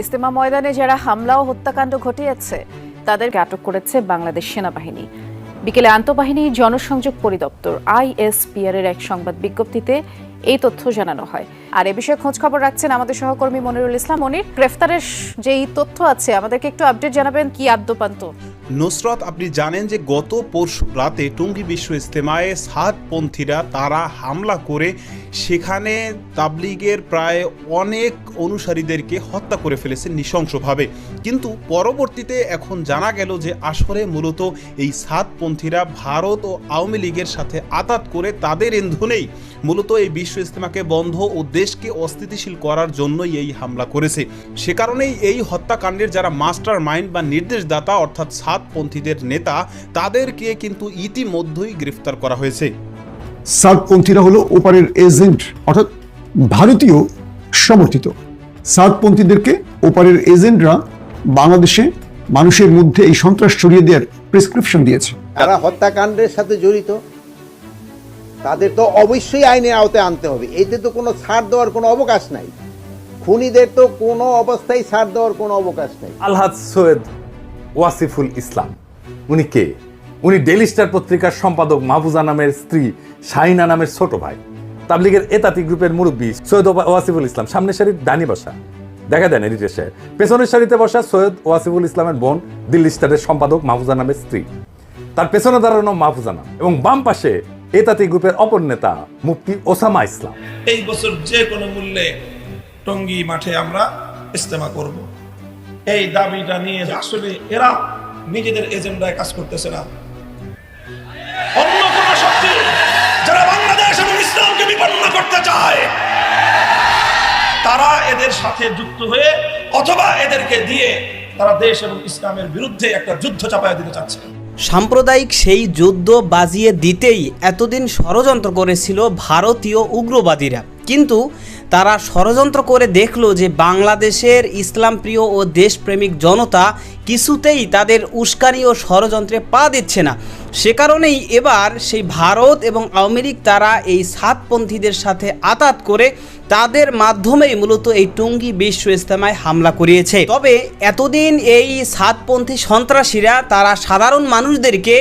ইজতেমা ময়দানে যারা হামলা ও হত্যাকাণ্ড ঘটিয়েছে তাদেরকে আটক করেছে বাংলাদেশ সেনাবাহিনী। বিকেলে আন্তঃবাহিনী জনসংযোগ পরিদপ্তর ISPR এর এক সংবাদ বিজ্ঞপ্তিতে এই তথ্য জানানো হয়। আর এ বিষয়ে খোঁজ খবর রাখছেন আমাদের সহকর্মী মনিরুল ইসলাম। মনির, গ্রেফতারের যেই তথ্য আছে আমাদেরকে একটু আপডেট জানাবেন, কি আদ্যপান্ত? নুসরাত, আপনি জানেন যে গত পরশু রাতে টঙ্গী বিশ্ব ইজতেমায় সাদপন্থীরা তারা হামলা করে সেখানে তাবলিগের প্রায় অনেক অনুসারীদেরকে হত্যা করে ফেলেছে নৃশংসভাবে। কিন্তু পরবর্তীতে এখন জানা গেল যে আসলে মূলত এই সাদপন্থীরা ভারত ও আওয়ামী লীগের সাথে আতাত করে তাদের ইন্ধনেই মূলত এই বিশ্ব ইজতেমাকে বন্ধ ও দেশকে অস্থিতিশীল করার জন্যই এই হামলা করেছে। সে কারণেই এই হত্যাকাণ্ডের যারা মাস্টার মাইন্ড বা নির্দেশদাতা অর্থাৎ সাদপন্থীদের নেতা, তাদেরকে কিন্তু ইতিমধ্যেই গ্রেফতার করা হয়েছে। সাদপন্থীরা হলো ওপারের এজেন্ট, অর্থাৎ ভারতীয় সমর্থিত। সাদপন্থীদেরকে ওপারের এজেন্টরা বাংলাদেশে মানুষের মধ্যে এই সন্ত্রাস ছড়িয়ে দেওয়ার প্রেসক্রিপশন দিয়েছে। যারা হত্যাকাণ্ডের সাথে জড়িত তাদের তো অবশ্যই আইনের আওতায় আনতে হবে। এতে তো কোনো ছাড় দেওয়ার কোনো অবকাশ নাই। খুনিদের তো কোনো অবস্থায় ছাড় দেওয়ার কোনো অবকাশ নাই। আলহাজ সৈয়দ ওয়াসিফুল ইসলাম উনি কে? উনি ডেইলি স্টার পত্রিকার সম্পাদক মাহফুজা নামের স্ত্রী শাহিনা নামের ছোট ভাই। তাবলিগের এতাতি গ্রুপের মুরব্বী সৈয়দ ওয়াসিফুল ইসলাম সামনের সারির ডানি বসা, দেখা দেন এডিটর সাহেব। পেছনের সারিতে বসা সৈয়দ ওয়াসিফুল ইসলামের বোন দিল্লি স্টারের সম্পাদক মাহফুজা নামের স্ত্রী, তার পেছনে দাঁড়ানো মাহফুজা নাম, এবং বাম পাশে এতাতি গ্রুপের অপর নেতা মুফতি ওসামা ইসলাম। এই বছর যে কোনো মূল্যে টঙ্গী মাঠে আমরা ইজতেমা করব, এই দাবিটা নিয়ে। আসলে এরা নিজেদের এজেন্ডায় কাজ করতেছে না, অন্য কোন শক্তি যারা বাংলাদেশ এবং ইসলামকে বিপন্ন করতে চায় তারা এদের সাথে যুক্ত হয়ে অথবা এদেরকে দিয়ে তারা দেশ এবং ইসলামের বিরুদ্ধে একটা যুদ্ধ চাপায় দিতে চাচ্ছে। সাম্প্রদায়িক সেই যুদ্ধ বাজিয়ে দিতেই এতদিন ষড়যন্ত্র করেছিল ভারতীয় উগ্রবাদীরা, কিন্তু তারা ষড়যন্ত্র করে দেখলো যে বাংলাদেশের ইসলামপ্রিয় ও দেশপ্রেমিক জনতা কিছুতেই তাদের উস্কানি ও ষড়যন্ত্রে পা দিচ্ছে না। সে কারণেই এবার সেই ভারত এবং আওয়ামী লীগ তারা এই সাদপন্থীদের সাথে আতাত করে তাদের মাধ্যমেই মূলত এই টঙ্গী বিশ্ব ইজতেমায় হামলা করিয়েছে। তবে এতদিন এই সাদপন্থী সন্ত্রাসীরা তারা সাধারণ মানুষদেরকে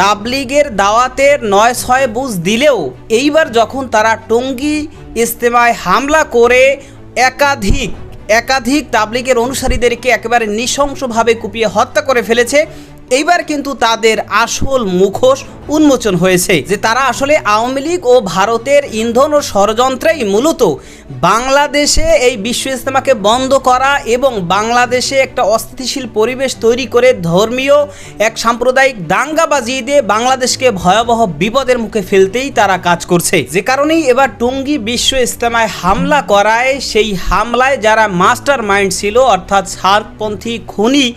তাবলিগের দাওয়াতের ৯-৬ বুঝ দিলেও এইবার যখন তারা টঙ্গী ইজতেমায় হামলা করে একাধিক তাবলিগের অনুসারীদেরকে একেবারে নৃশংসভাবে কুপিয়ে হত্যা করে ফেলেছে, এইবার কিন্তু তাদের আসল মুখোশ উন্মোচন হয়েছে যে তারা আসলে আওয়ামী লীগ ও ভারতের ইন্ধন ও ষড়যন্ত্রেই মূলত বাংলাদেশে এই বিশ্ব ইজতেমাকে বন্ধ করা এবং বাংলাদেশে একটা অস্থিতিশীল পরিবেশ তৈরি করে ধর্মীয় এক সাম্প্রদায়িক দাঙ্গা বাজিয়ে দিয়ে বাংলাদেশকে ভয়াবহ বিপদের মুখে ফেলতেই তারা কাজ করছে। যে কারণেই এবার টঙ্গী বিশ্ব ইজতেমায় হামলা করায় সেই হামলায় যারা মাস্টার মাইন্ড ছিল অর্থাৎ সাদপন্থী খুনি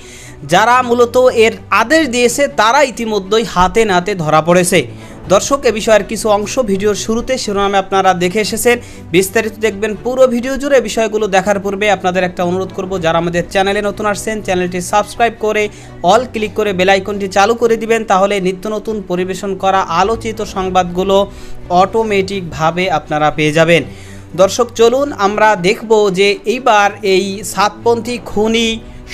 যারা মূলত এর আদেশ দিয়েছে তারা ইতিমধ্যেই হাতে নাতে ধরা পড়েছে। দর্শক, এ বিষয়ের কিছু অংশ ভিডিওর শুরুতে শিরোনামে আপনারা দেখে এসেছেন, বিস্তারিত দেখবেন পুরো ভিডিও জুড়ে। বিষয়গুলো দেখার পূর্বে আপনাদের একটা অনুরোধ করব, যারা আমাদের চ্যানেলে নতুন আসছেন চ্যানেলটি সাবস্ক্রাইব করে অল ক্লিক করে বেল আইকনটি চালু করে দিবেন, তাহলে নিত্য নতুন পরিবেশন করা আলোচিত সংবাদগুলো অটোমেটিকভাবে আপনারা পেয়ে যাবেন। দর্শক, চলুন আমরা দেখব যে এইবার এই সাদপন্থী খুনি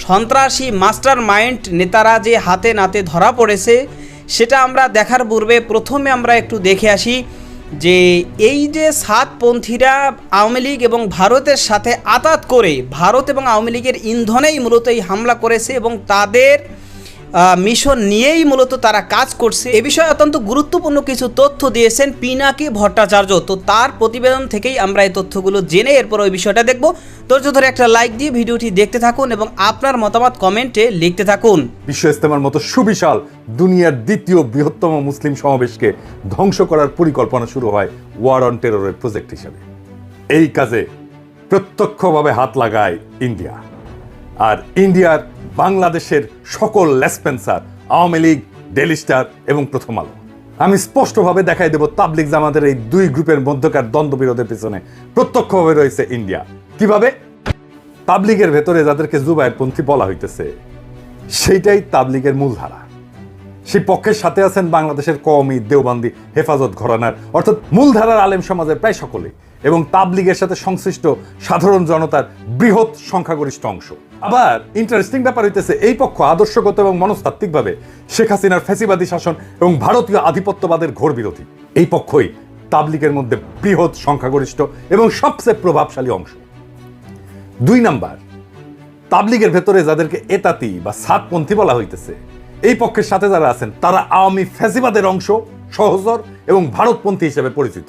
সন্ত্রাসী মাস্টার মাইন্ড নেতারা যে হাতে নাতে ধরা পড়েছে সেটা আমরা দেখার পূর্বে প্রথমে আমরা একটু দেখে আসি যে এই যে সাদপন্থীরা আওয়ামী লীগ এবং ভারতের সাথে আতাত করে ভারত এবং আওয়ামী লীগের ইন্ধনেই মূলত এই হামলা করেছে এবং তাদের মিশন নিয়েই মূলত তারা কাজ করছে। এ বিষয়ে অত্যন্ত গুরুত্বপূর্ণ কিছু তথ্য দিয়েছেন পিনাকি ভট্টাচার্য। তো তার প্রতিবেদন থেকেই আমরা এই তথ্যগুলো জেনে এরপর ওই বিষয়টা দেখব। ধৈর্য ধরে একটা লাইক দিয়ে ভিডিওটি দেখতে থাকুন এবং আপনার মতামত কমেন্টে লিখতে থাকুন। বিশ্ব ইজতেমার মতো সুবিশাল দুনিয়ার দ্বিতীয় বৃহত্তম মুসলিম সমাবেশকে ধ্বংস করার পরিকল্পনা শুরু হয় ওয়ার অন টেররের প্রজেক্ট হিসেবে। এই কাজে প্রত্যক্ষভাবে হাত লাগায় ইন্ডিয়া, আর ইন্ডিয়ার বাংলাদেশের সকল লেসপেন্সার আওয়ামী লীগ, ডেইলি স্টার এবং প্রথম আলো। আমি স্পষ্টভাবে দেখাই দেব তাবলিগ জামাতের এই দুই গ্রুপের মধ্যকার দ্বন্দ্ব বিরোধের পিছনে প্রত্যক্ষভাবে রয়েছে ইন্ডিয়া। কিভাবে? তাবলিগের ভেতরে যাদেরকে জুবায়েরপন্থী বলা হইতেছে সেইটাই তাবলিগের মূলধারা। সেই পক্ষের সাথে আছেন বাংলাদেশের কওমি, দেওবন্দি, হেফাজত ঘরানার অর্থাৎ মূলধারার আলেম সমাজের প্রায় সকলেই, এবং তাবলিগের সাথে সংশ্লিষ্ট সাধারণ জনতার বৃহৎ সংখ্যাগরিষ্ঠ অংশ। আবার ইন্টারেস্টিং ব্যাপার হইতেছে, এই পক্ষ আদর্শগত এবং মনস্তাত্ত্বিকভাবে শেখ হাসিনার ফ্যাসিবাদী শাসন এবং ভারতীয় আধিপত্যবাদের ঘোর বিরোধী। এই পক্ষই তাবলিগের মধ্যে বৃহৎ সংখ্যাগরিষ্ঠ এবং সবচেয়ে প্রভাবশালী অংশ। 2 নাম্বার, তাবলিগের ভেতরে যাদেরকে এতাতি বা সাতপন্থী বলা হইতেছে, এই পক্ষের সাথে যারা আছেন তারা আওয়ামী ফ্যাসিবাদের অংশ, সহচর এবং ভারতপন্থী হিসেবে পরিচিত।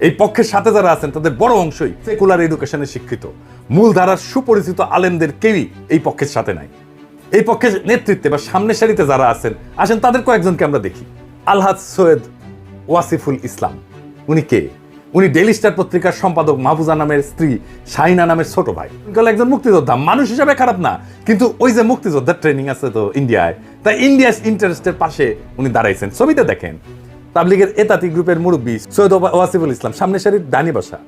এই পক্ষের সাথে যারা আছেন তাদের বড় অংশই সেকুলার এডুকেশনে শিক্ষিত। মূলধারার সুপরিচিত আলেমদের কেউই এই পক্ষের সাথে নাই। এই পক্ষের নেতৃত্বে বা সামনের সারিতে যারা আসেন তাদের কয়েকজনকে আমরা দেখি। আলহাজ সৈয়দ ওয়াসিফুল ইসলাম, উনি কে? উনি ডেইলি স্টার পত্রিকার সম্পাদক মাহফুজা নামের স্ত্রী শাহিনা নামের ছোট ভাই। একজন মুক্তিযোদ্ধা, মানুষ হিসাবে খারাপ না, কিন্তু ওই যে মুক্তিযোদ্ধার ট্রেনিং আছে তো ইন্ডিয়ায়, তাই ইন্ডিয়ার ইন্টারেস্টের পাশে উনি দাঁড়াইছেন। ছবিতে দেখেন তাবলিগের এতাতি গ্রুপের মুরব্বী সৈয়দ ওয়াসিফুল ইসলাম, সামনের সারির ডানি বসা,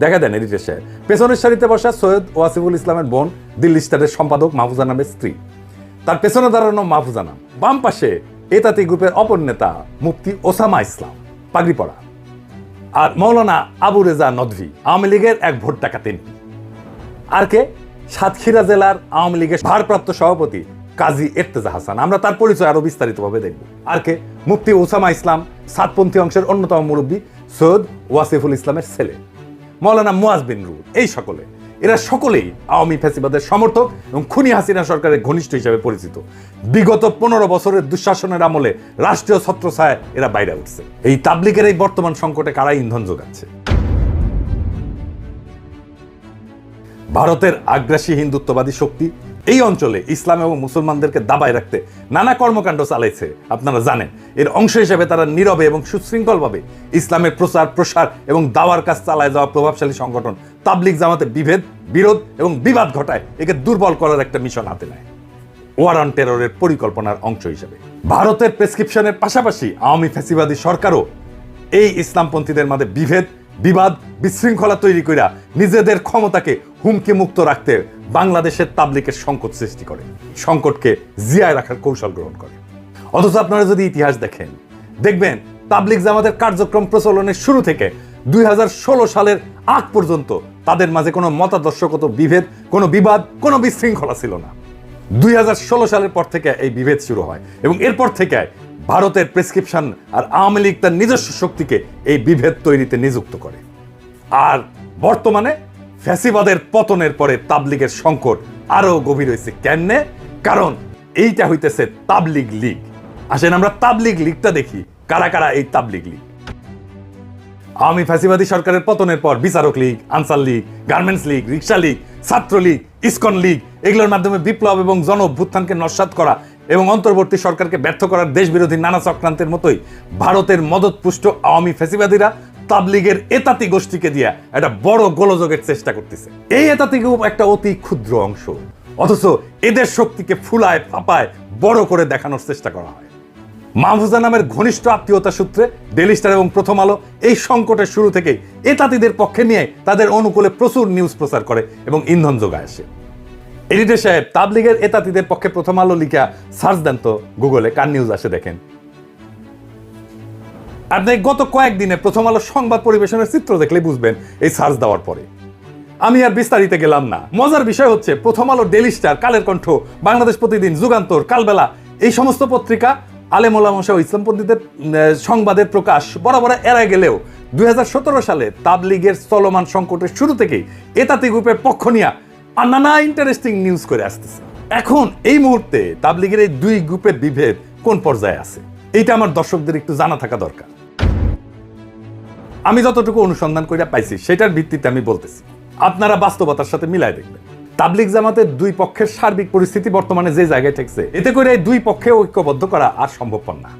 দেখা দেন এডিটর সাহেব। পেছনের সারিতে বসা সৈয়দ ওয়াসিফুল ইসলামের বোন, দিল্লি স্টারের সম্পাদক মাহফুজা নামের স্ত্রী, তার পেছনে দাঁড়ানো মাহফুজা নাম। বাম পাশে এতাতি গ্রুপের অপর নেতা মুফতি ওসামা ইসলাম, পাগড়ি পরা, আর মৌলানা আবু রেজা নদভি, আওয়ামী লীগের এক ভোট ডাকাত এমপি। আর কে? সাতক্ষীরা জেলার আওয়ামী লীগের ভারপ্রাপ্ত সভাপতি কাজী ইর্তেজা হাসান। আমরা তার পরিচয় আরো বিস্তারিতভাবে দেখব। আর কে? মুফতি ওসামা ইসলাম, সাতপন্থী অংশের অন্যতম মুরব্বী সৈয়দ ওয়াসিফুল ইসলামের ছেলে, মৌলানা মুয়াজ বিন রুল। এই সকলে, এরা সকলেই আওয়ামী ফ্যাসিবাদের সমর্থক এবং খুনি হাসিনা সরকারের ঘনিষ্ঠ হিসেবে পরিচিত। বিগত 15 বছরের দুঃশাসনের আমলে রাষ্ট্রীয় ছত্রছায়ায় এরা বাইরে উঠছে। এই তাবলিগের এই বর্তমান সংকটে কারা ইন্ধন যোগাচ্ছে? ভারতের আগ্রাসী হিন্দুত্ববাদী শক্তি এই অঞ্চলে ইসলাম এবং মুসলমানদেরকে দাবায় রাখতে নানা কর্মকাণ্ড চালাইছে, আপনারা জানেন। এর অংশ হিসেবে তারা নীরবে এবং সুশৃঙ্খলভাবে ইসলামের প্রচার, প্রসার এবং দাওয়ার কাজ চালায় যাওয়া প্রভাবশালী সংগঠন তাবলিগ জামাতে বিভেদ, বিরোধ এবং বিবাদ ঘটায় একে দুর্বল করার একটা মিশন হাতে নেয়, ওয়ার অন টেররের পরিকল্পনার অংশ হিসেবে। ভারতের প্রেসক্রিপশনের পাশাপাশি আওয়ামী ফ্যাসিবাদী সরকারও এই ইসলামপন্থীদের মাঝে বিভেদ, বিবাদ, বিশৃঙ্খলা তৈরি কইরা নিজেদের ক্ষমতাকে হুমকি মুক্ত রাখতে বাংলাদেশের তাবলিগের সংকট সৃষ্টি করে, সংকটকে জিয়ায় রাখার কৌশল গ্রহণ করে। অথচ আপনারা যদি ইতিহাস দেখেন, দেখবেন তাবলিগ জামাতের কার্যক্রম প্রচলনের শুরু থেকে 2016 সালের আগ পর্যন্ত তাদের মাঝে কোনো মতাদর্শগত বিভেদ, কোনো বিবাদ, কোনো বিশৃঙ্খলা ছিল না। 2016 সালের পর থেকে এই বিভেদ শুরু হয় এবং এরপর থেকে ভারতের প্রেসক্রিপশন আর আওয়ামী লীগ তার নিজস্ব শক্তিকে এই বিভেদ তৈরিতে নিযুক্ত করে। আর বর্তমানে ফ্যাসিবাদের পতনের পরে তাবলিগের সংকট আরো গভীর হয়েছে। কেমনে? কারণ এইটা হইতেছে তাবলিগ লীগ। আসেন আমরা তাবলিগ লীগটা দেখি, কারা কারা এই তাবলিগ লীগ। আওয়ামী ফ্যাসিবাদী সরকারের পতনের পর বিচারক লীগ, আনসার লীগ, গার্মেন্টস লীগ, রিক্সা লীগ, ছাত্র লীগ, ইসকন লীগ, এগুলোর মাধ্যমে বিপ্লব এবং জন অভ্যুত্থানকে নস্যাৎ করা এবং অন্তর্বর্তী সরকারকে ব্যর্থ করার দেশবিরোধী নানা চক্রান্তের মতোই ভারতের মদতপুষ্ট আওয়ামী ফ্যাসিবাদীরা তাবলিগের এতাতি গোষ্ঠীকে দিয়া একটা বড় গোলযোগের চেষ্টা করতেছে। এই এতাতি গ্রুপ একটা অতি ক্ষুদ্র অংশ, অথচ এদের শক্তিকে ফুলায় ফাপায় বড় করে দেখানোর চেষ্টা করা হয়। মাহফুজা নামের ঘনিষ্ঠ আত্মীয়তা সূত্রে ডেইলি স্টার এবং প্রথম আলো এই সংকটের শুরু থেকেই এতাতিদের পক্ষে নিয়ে তাদের অনুকূলে প্রচুর নিউজ প্রচার করে এবং ইন্ধন যোগায় আসে। এডিটর সাহেব, তাবলিগের এতাতিদের পক্ষে প্রথম আলো লিখা সার্চ দেন তো গুগলে, কার নিউজ আসে দেখেন। আপনি গত কয়েকদিনে প্রথম আলো সংবাদ পরিবেশনের চিত্র দেখলে বুঝবেন এই সার্চ দেওয়ার পরে। আমি আর বিস্তারিত গেলাম না। মজার বিষয় হচ্ছে প্রথম আলো, ডেইলি স্টার, কালের কণ্ঠ, বাংলাদেশ প্রতিদিন, যুগান্তর, কালবেলা, এই সমস্ত পত্রিকা আলেম ওলামা সহ ইসলামপন্থীদের সংবাদের প্রকাশ বরাবর এড়ায় গেলেও 2017 সালে তাবলিগের চলমান সংকটের শুরু থেকেই এতাতি গ্রুপের পক্ষ নিয়ে নানা ইন্টারেস্টিং নিউজ করে আসতেছে। এখন এই মুহূর্তে তাবলিগের এই দুই গ্রুপের বিভেদ কোন পর্যায়ে আছে, এইটা আমার দর্শকদের একটু জানা থাকা দরকার। আমি যতটুকু অনুসন্ধান করে পাইছি সেটার ভিত্তিতে আমি বলতেছি, আপনারা বাস্তবতার সাথে মিলায় দেখবেন। তাবলিগ জামাতের দুই পক্ষের সার্বিক পরিস্থিতি বর্তমানে যে জায়গায় ঠেকছে, এতে করে এই দুই পক্ষে ঐক্যবদ্ধ করা আর সম্ভবপর না।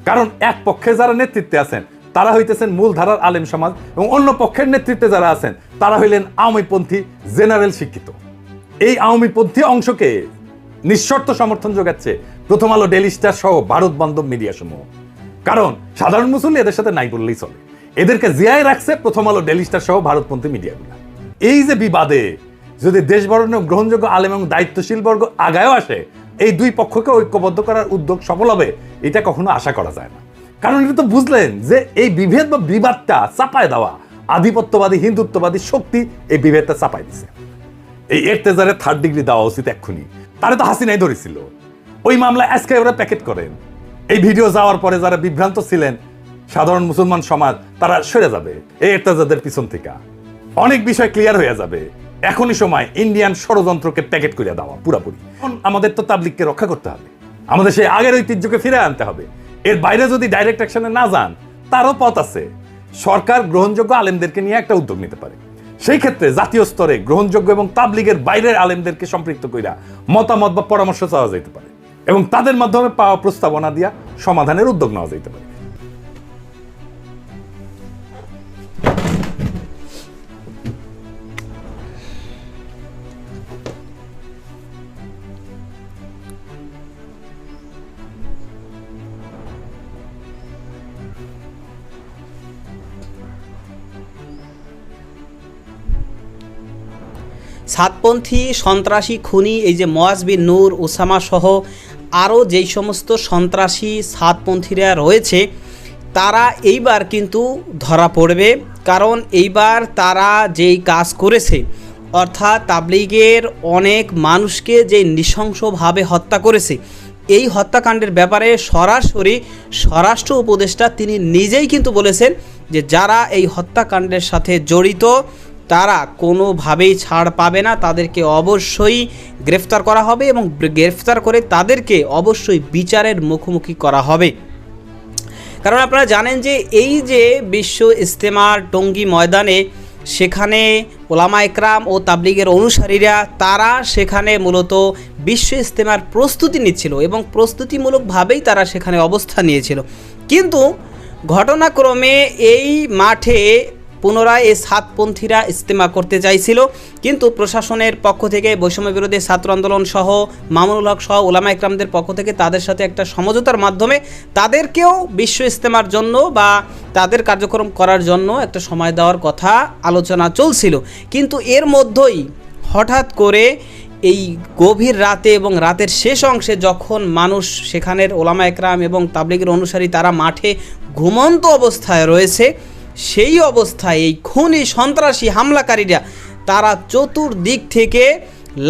কারণ এক পক্ষে যারা নেতৃত্বে আছেন তারা হইতেছেন মূল ধারার আলেম সমাজ এবং অন্য পক্ষের নেতৃত্বে যারা আছেন তারা হইলেন আওয়ামীপন্থী জেনারেল শিক্ষিত। এই আওয়ামীপন্থী অংশকে নিঃশর্ত সমর্থন যোগাচ্ছে প্রথম আলো, ডেইলি স্টার সহ ভারত বান্ধব মিডিয়া সমূহ। কারণ সাধারণ মুসল্লি এদের সাথে নাই বললেই চলে, এদেরকে জিয়ায় রাখছে প্রথম আলো, ডেইলি স্টার সহ ভারতপন্থী মিডিয়াগুলো। এই যে বিবাদে যদি দেশ বরণ্য গ্রহণযোগ্য আলেম এবং দায়িত্বশীল বর্গ আগায়ও আসে, এই দুই পক্ষকে ঐক্যবদ্ধ করার উদ্যোগ সফল হবে এটা কখনো আশা করা যায় না। কারণ এটা তো বুঝলেন যে এই বিভেদ বা বিবাদটা চাপায় দেওয়া আধিপত্যবাদী হিন্দুত্ববাদী শক্তি এই বিভেদটা চাপাই দিছে। এই এরতেজারে 3rd ডিগ্রি দেওয়া উচিত এক্ষুনি। তারে তো হাসিনাই ধরেছিল, ওই মামলা আজকে ওরা প্যাকেট করেন। এই ভিডিও যাওয়ার পরে যারা বিভ্রান্ত ছিলেন সাধারণ মুসলমান সমাজ তারা সরে যাবে এই এরতেজাদের পিছন থেকে, অনেক বিষয় ক্লিয়ার হয়ে যাবে। এখনই সময় ইন্ডিয়ান ষড়যন্ত্রকে প্যাকেট করে দেওয়া পুরাপুরি। আমাদের তো তাবলিগকে রক্ষা করতে হবে, আমাদের সেই আগের ঐতিহ্যকে ফিরে আনতে হবে। এর বাইরে যদি ডাইরেক্ট অ্যাকশনে না যান তারও পথ আছে। সরকার গ্রহণযোগ্য আলেমদেরকে নিয়ে একটা উদ্যোগ নিতে পারে, সেই ক্ষেত্রে জাতীয় স্তরে গ্রহণযোগ্য এবং তাবলিগের বাইরের আলেমদেরকে সম্পৃক্ত কইরা মতামত বা পরামর্শ চাওয়া যেতে পারে এবং তাদের মাধ্যমে পাওয়া প্রস্তাবনা দিয়া সমাধানের উদ্যোগ নেওয়া যেতে পারে। সাতপন্থী সন্ত্রাসী খুনি এই যে মুয়াজ বিন নূর, ওসামা সহ আরও যেই সমস্ত সন্ত্রাসী সাতপন্থীরা রয়েছে তারা এইবার কিন্তু ধরা পড়বে। কারণ এইবার তারা যেই কাজ করেছে, অর্থাৎ তাবলিগের অনেক মানুষকে যে নৃশংসভাবে হত্যা করেছে, এই হত্যাকাণ্ডের ব্যাপারে সরাসরি স্বরাষ্ট্র উপদেষ্টা তিনি নিজেই কিন্তু বলেছেন যে যারা এই হত্যাকাণ্ডের সাথে জড়িত তারা কোনোভাবেই ছাড় পাবে না, তাদেরকে অবশ্যই গ্রেফতার করা হবে এবং গ্রেফতার করে তাদেরকে অবশ্যই বিচারের মুখোমুখি করা হবে। কারণ আপনারা জানেন যে এই যে বিশ্ব ইজতেমার টঙ্গী ময়দানে সেখানে ওলামা একরাম ও তাবলিগের অনুসারীরা তারা সেখানে মূলত বিশ্ব ইজতেমার প্রস্তুতি নিচ্ছিল এবং প্রস্তুতিমূলকভাবেই তারা সেখানে অবস্থান নিয়েছিল। কিন্তু ঘটনাক্রমে এই মাঠে পুনরায় এই সাতপন্থীরা ইজতেমা করতে চাইছিল, কিন্তু প্রশাসনের পক্ষ থেকে বৈষম্য বিরোধী ছাত্র আন্দোলন সহ মামুনুল হক সহ ওলামা একরামদের পক্ষ থেকে তাদের সাথে একটা সমঝোতার মাধ্যমে তাদেরকেও বিশ্ব ইজতেমার জন্য বা তাদের কার্যক্রম করার জন্য একটা সময় দেওয়ার কথা আলোচনা চলছিল। কিন্তু এর মধ্যেই হঠাৎ করে এই গভীর রাতে এবং রাতের শেষ অংশে যখন মানুষ সেখানের ওলামা একরাম এবং তাবলিগের অনুসারী তারা মাঠে ঘুমন্ত অবস্থায় রয়েছে, সেই অবস্থায় এই খুনি সন্ত্রাসী হামলাকারীরা তারা চতুর্দিক থেকে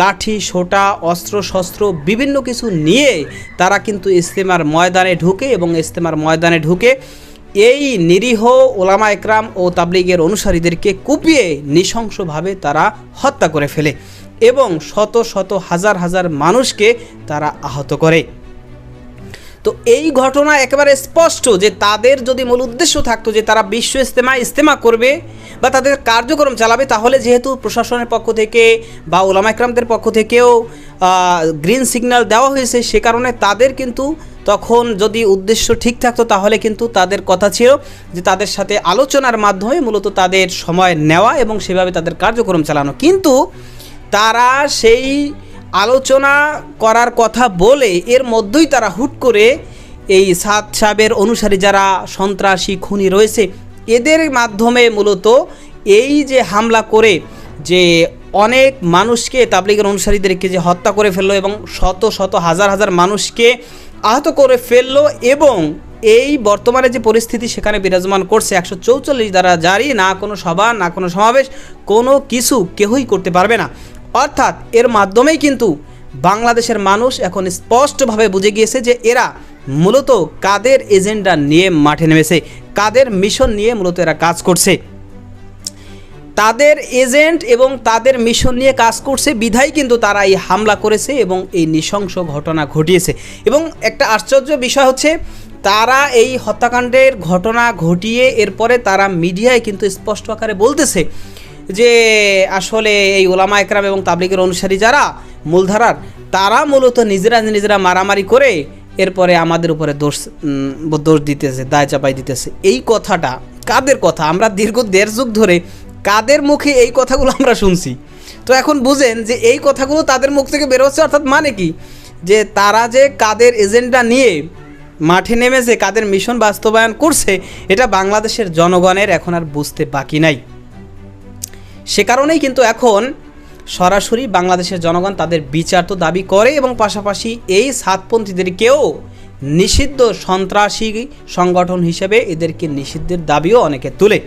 লাঠি সোটা অস্ত্রশস্ত্র বিভিন্ন কিছু নিয়ে তারা কিন্তু ইজতেমার ময়দানে ঢুকে এবং ইজতেমার ময়দানে ঢুকে এই নিরীহ ওলামা একরাম ও তাবলিগের অনুসারীদেরকে কুপিয়ে নৃশংসভাবে তারা হত্যা করে ফেলে এবং শত শত হাজার হাজার মানুষকে তারা আহত করে। তো এই ঘটনা একেবারে স্পষ্ট যে তাদের যদি মূল উদ্দেশ্য থাকতো যে তারা বিশ্ব ইজতেমা করবে বা তাদের কার্যক্রম চালাবে, তাহলে যেহেতু প্রশাসনের পক্ষ থেকে বা ওলামা একরামদের পক্ষ থেকেও গ্রিন সিগন্যাল দেওয়া হয়েছে, সে কারণে তাদের কিন্তু তখন যদি উদ্দেশ্য ঠিক থাকতো তাহলে কিন্তু তাদের কথা ছিল যে তাদের সাথে আলোচনার মাধ্যমে মূলত তাদের সময় নেওয়া এবং সেভাবে তাদের কার্যক্রম চালানো। কিন্তু তারা সেই আলোচনা করার কথা বলে এর মধ্যেই তারা হুট করে এই সাদ সাহেবের অনুসারী যারা সন্ত্রাসী খুনি রয়েছে এদের মাধ্যমে মূলত এই যে হামলা করে যে অনেক মানুষকে তাবলিগের অনুসারীদেরকে যে হত্যা করে ফেললো এবং শত শত হাজার হাজার মানুষকে আহত করে ফেললো এবং এই বর্তমানে যে পরিস্থিতি সেখানে বিরাজমান করছে 144 দ্বারা জারি, না কোনো সভা না কোনো সমাবেশ কোনো কিছু কেউই করতে পারবে না। অর্থাৎ এর মাধ্যমেই কিন্তু বাংলাদেশের মানুষ এখন স্পষ্টভাবে বুঝে গিয়েছে যে এরা মূলত কাদের এজেন্ডা নিয়ে মাঠে নেমেছে, কাদের মিশন নিয়ে মূলত এরা কাজ করছে। তাদের এজেন্ট এবং তাদের মিশন নিয়ে কাজ করছে বিধায় কিন্তু তারা এই হামলা করেছে এবং এই নৃশংস ঘটনা ঘটিয়েছে। এবং একটা আশ্চর্য বিষয় হচ্ছে তারা এই হত্যাকাণ্ডের ঘটনা ঘটিয়ে এরপরে তারা মিডিয়ায় কিন্তু স্পষ্ট আকারে বলতেছে যে আসলে এই ওলামা একরাম এবং তাবলিগের অনুসারী যারা মূলধারার তারা মূলত নিজেরা মারামারি করে এরপরে আমাদের উপরে দোষ দিতেছে, দায় চাপাই দিতেছে। এই কথাটা কাদের কথা? আমরা দীর্ঘ 1.5 যুগ ধরে কাদের মুখে এই কথাগুলো আমরা শুনছি। তো এখন বুঝেন যে এই কথাগুলো তাদের মুখ থেকে বের হচ্ছে, অর্থাৎ মানে কি যে তারা যে কাদের এজেন্ডা নিয়ে মাঠে নেমেছে, কাদের মিশন বাস্তবায়ন করছে, এটা বাংলাদেশের জনগণের এখন আর বুঝতে বাকি নাই। সে কারণেই কিন্তু এখন সরাসরি বাংলাদেশের জনগণ তাদের বিচার তো দাবি করে এবং পাশাপাশি এই সাতপন্থীদেরকেও নিষিদ্ধ সন্ত্রাসী সংগঠন হিসেবে এদেরকে নিষিদ্ধের দাবিও অনেকে তুলে।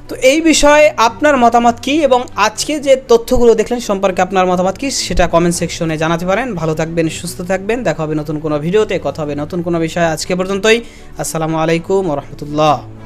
তো এই বিষয়ে আপনার মতামত কি এবং আজকে যে তথ্যগুলো দেখলেন সম্পর্কে আপনার মতামত কি সেটা কমেন্ট সেকশনে জানাতে পারেন। ভালো থাকবেন, সুস্থ থাকবেন, দেখা হবে নতুন কোনো ভিডিওতে, কথা হবে নতুন কোনো বিষয়ে। আজকে পর্যন্তই, আসসালামু আলাইকুম ওয়া রাহমাতুল্লাহ।